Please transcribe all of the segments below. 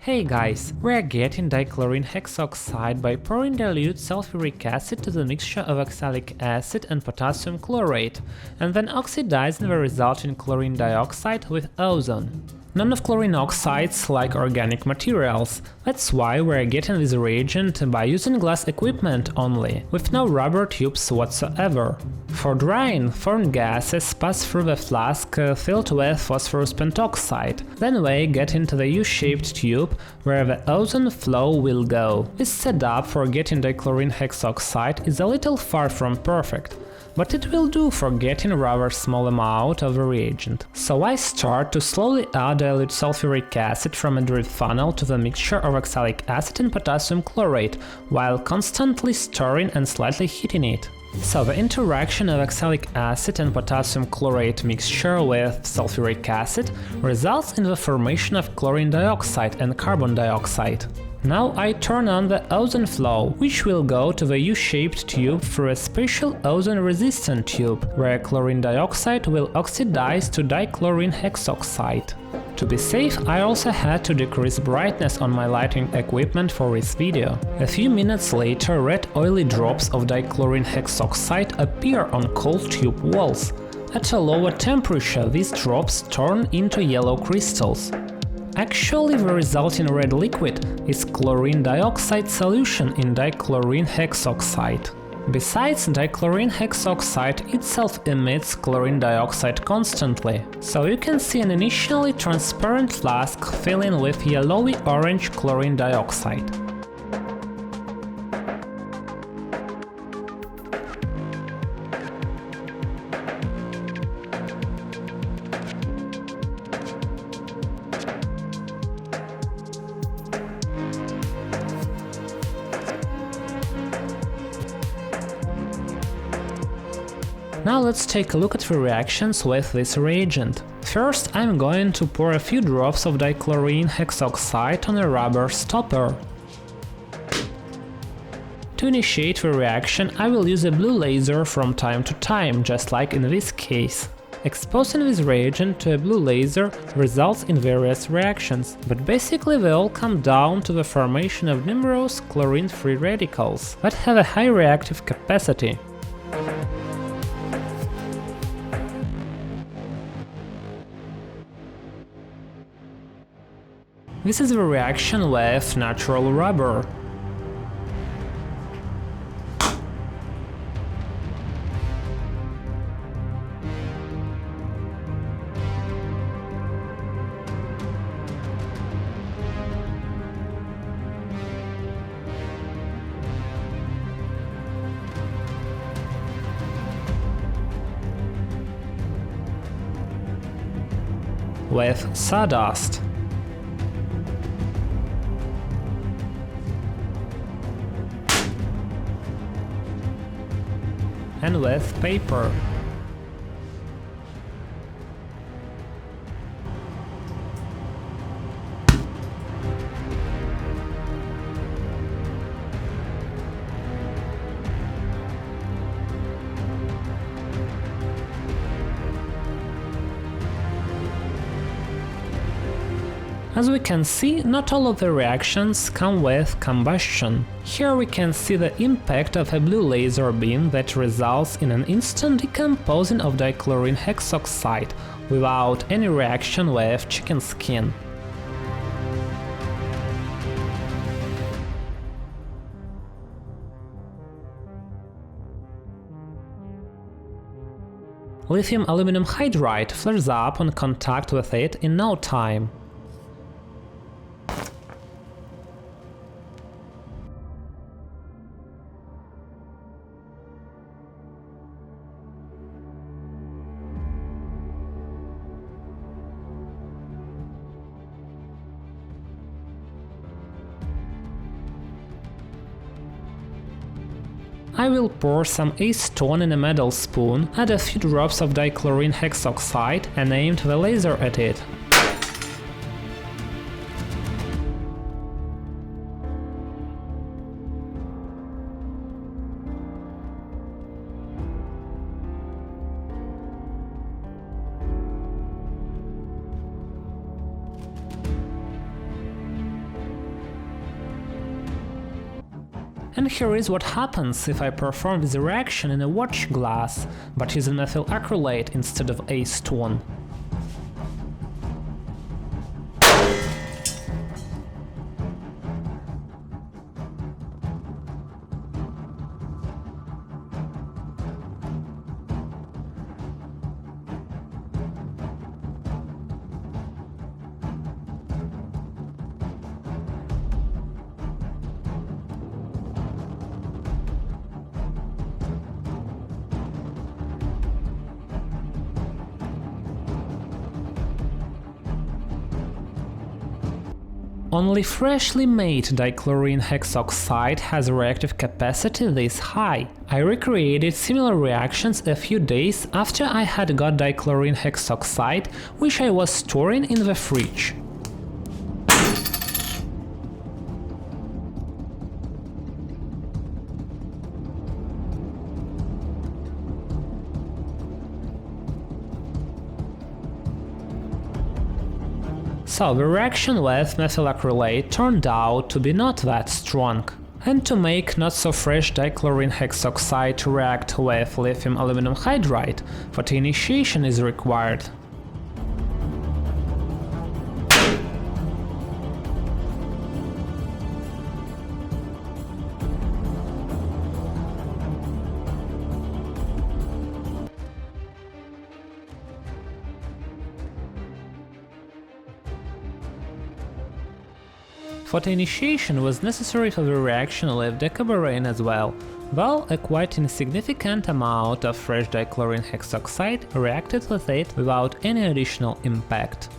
Hey guys, we're getting dichlorine hexoxide by pouring dilute sulfuric acid to the mixture of oxalic acid and potassium chlorate, and then oxidizing the resulting chlorine dioxide with ozone. None of chlorine oxides like organic materials, that's why we're getting this reagent by using glass equipment only, with no rubber tubes whatsoever. For drying, foreign gases pass through the flask filled with phosphorus pentoxide, then they get into the U-shaped tube where the ozone flow will go. This setup for getting dichlorine hexoxide is a little far from perfect, but it will do for getting a rather small amount of the reagent. So I start to slowly add dilute sulfuric acid from a drip funnel to the mixture of oxalic acid and potassium chlorate, while constantly stirring and slightly heating it. So the interaction of oxalic acid and potassium chlorate mixture with sulfuric acid results in the formation of chlorine dioxide and carbon dioxide. Now I turn on the ozone flow, which will go to the U-shaped tube through a special ozone-resistant tube, where chlorine dioxide will oxidize to dichlorine hexoxide. To be safe, I also had to decrease brightness on my lighting equipment for this video. A few minutes later, red oily drops of dichlorine hexoxide appear on cold tube walls. At a lower temperature, these drops turn into yellow crystals. Actually, the resulting red liquid is chlorine dioxide solution in dichlorine hexoxide. Besides, dichlorine hexoxide itself emits chlorine dioxide constantly, so you can see an initially transparent flask filling with yellowy-orange chlorine dioxide. Now let's take a look at the reactions with this reagent. First, I'm going to pour a few drops of dichlorine hexoxide on a rubber stopper. To initiate the reaction, I will use a blue laser from time to time, just like in this case. Exposing this reagent to a blue laser results in various reactions, but basically they all come down to the formation of numerous chlorine-free radicals that have a high reactive capacity. This is the reaction with natural rubber. With sawdust. And with paper. As we can see, not all of the reactions come with combustion. Here we can see the impact of a blue laser beam that results in an instant decomposing of dichlorine hexoxide without any reaction with chicken skin. Lithium aluminum hydride flares up on contact with it in no time. I will pour some acetone in a metal spoon, add a few drops of dichlorine hexoxide and aim the laser at it. And here is what happens if I perform this reaction in a watch glass, but using methyl acrylate instead of acetone. Only freshly made dichlorine hexoxide has a reactive capacity this high. I recreated similar reactions a few days after I had got dichlorine hexoxide, which I was storing in the fridge. So the reaction with methyl acrylate turned out to be not that strong. And to make not so fresh dichlorine hexoxide react with lithium aluminum hydride, photoinitiation is required. Photoinitiation was necessary for the reaction with Decaborane as well, while a quite insignificant amount of fresh dichlorine hexoxide reacted with it without any additional impact.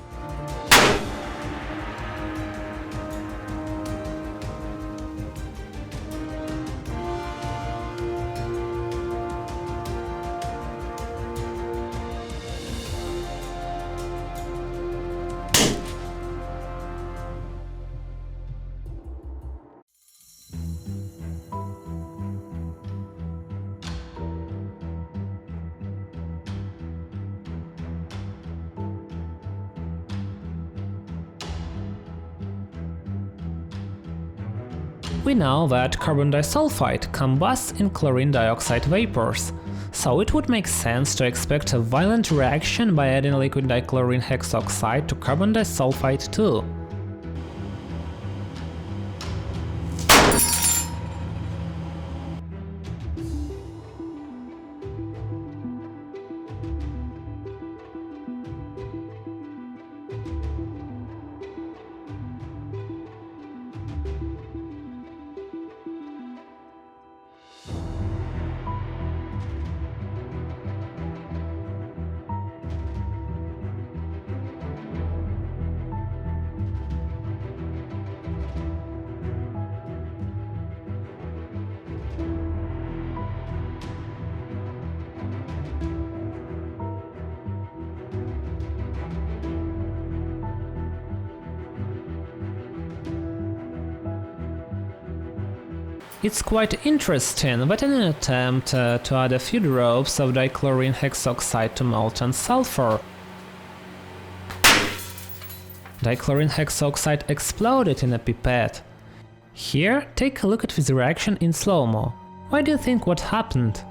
We know that carbon disulfide combusts in chlorine dioxide vapors, so it would make sense to expect a violent reaction by adding liquid dichlorine hexoxide to carbon disulfide too. It's quite interesting that in an attempt to add a few drops of dichlorine hexoxide to molten sulfur, dichlorine hexoxide exploded in a pipette. Here, take a look at this reaction in slow-mo. Why do you think what happened?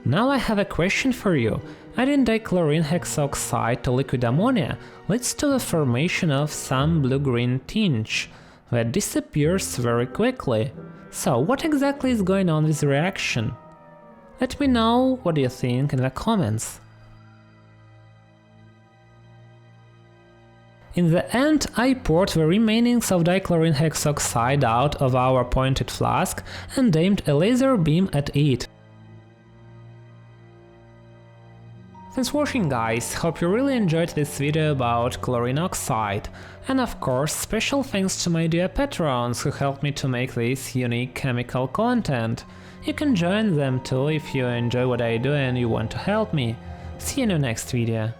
Now I have a question for you. Adding dichlorine hexoxide to liquid ammonia leads to the formation of some blue-green tinge that disappears very quickly. So what exactly is going on with the reaction? Let me know what you think in the comments. In the end, I poured the remainings of dichlorine hexoxide out of our pointed flask and aimed a laser beam at it. Thanks for watching, guys, hope you really enjoyed this video about chlorine oxide. And of course, special thanks to my dear patrons who helped me to make this unique chemical content. You can join them too if you enjoy what I do and you want to help me. See you in the next video.